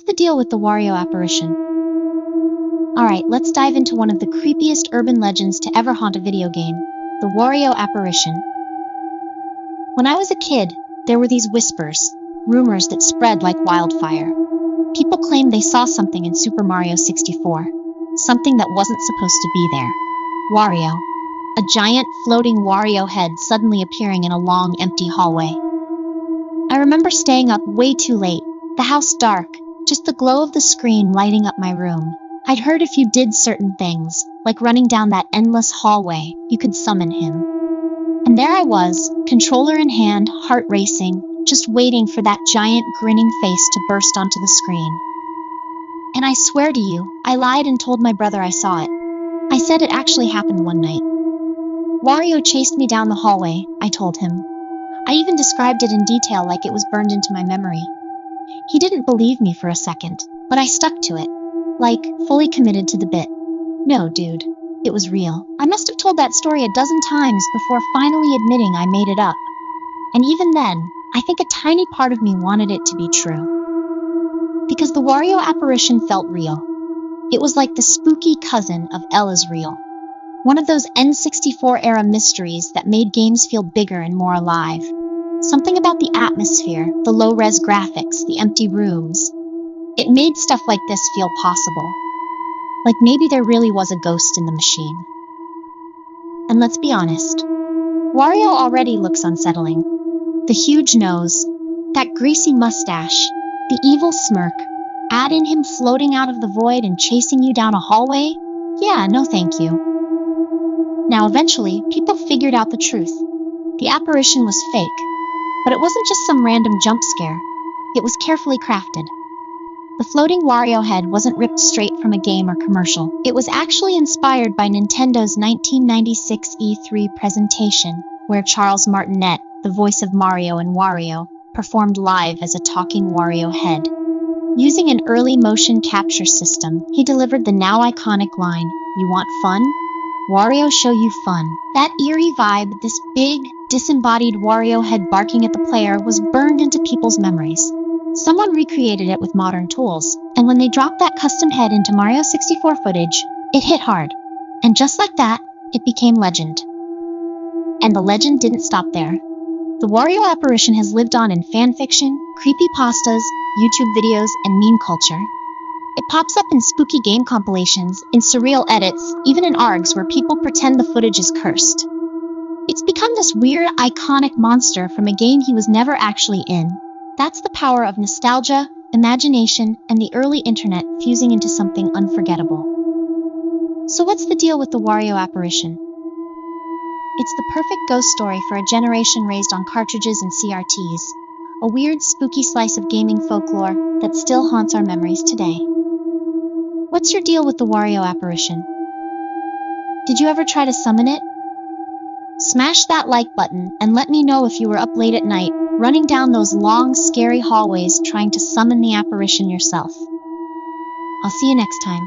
the deal with the Wario apparition? Alright, let's dive into one of the creepiest urban legends to ever haunt a video game, the Wario apparition. When I was a kid, there were these whispers, rumors that spread like wildfire. People claimed they saw something in Super Mario 64, something that wasn't supposed to be there. Wario, a giant floating Wario head suddenly appearing in a long, empty hallway. I remember staying up way too late, the house dark, just the glow of the screen lighting up my room. I'd heard if you did certain things, like running down that endless hallway, you could summon him. And there I was, controller in hand, heart racing, just waiting for that giant grinning face to burst onto the screen. And I swear to you, I lied and told my brother I saw it. I said it actually happened one night. Wario chased me down the hallway, I told him. I even described it in detail like it was burned into my memory. He didn't believe me for a second, but I stuck to it. Like, fully committed to the bit. No, dude, it was real. I must have told that story a dozen times before finally admitting I made it up. And even then, I think a tiny part of me wanted it to be true. Because the Wario apparition felt real. It was like the spooky cousin of El is Real. One of those N64-era mysteries that made games feel bigger and more alive. Something about the atmosphere, the low-res graphics, the empty rooms. It made stuff like this feel possible. Like maybe there really was a ghost in the machine. And let's be honest, Wario already looks unsettling. The huge nose, that greasy mustache, the evil smirk, add in him floating out of the void and chasing you down a hallway? Yeah, no thank you. Now eventually, people figured out the truth. The apparition was fake, but it wasn't just some random jump scare. It was carefully crafted. The floating Wario head wasn't ripped straight from a game or commercial. It was actually inspired by Nintendo's 1996 E3 presentation, where Charles Martinet, the voice of Mario and Wario, performed live as a talking Wario head. Using an early motion capture system, he delivered the now iconic line, "You want fun? Wario show you fun." That eerie vibe, this big, disembodied Wario head barking at the player, was burned into people's memories. Someone recreated it with modern tools, and when they dropped that custom head into Mario 64 footage, it hit hard. And just like that, it became legend. And the legend didn't stop there. The Wario apparition has lived on in fanfiction, creepypastas, YouTube videos, and meme culture. It pops up in spooky game compilations, in surreal edits, even in ARGs where people pretend the footage is cursed. It's become this weird, iconic monster from a game he was never actually in. That's the power of nostalgia, imagination, and the early internet fusing into something unforgettable. So what's the deal with the Wario apparition? It's the perfect ghost story for a generation raised on cartridges and CRTs. A weird, spooky slice of gaming folklore that still haunts our memories today. What's your deal with the Wario apparition? Did you ever try to summon it? Smash that like button and let me know if you were up late at night, running down those long, scary hallways trying to summon the apparition yourself. I'll see you next time.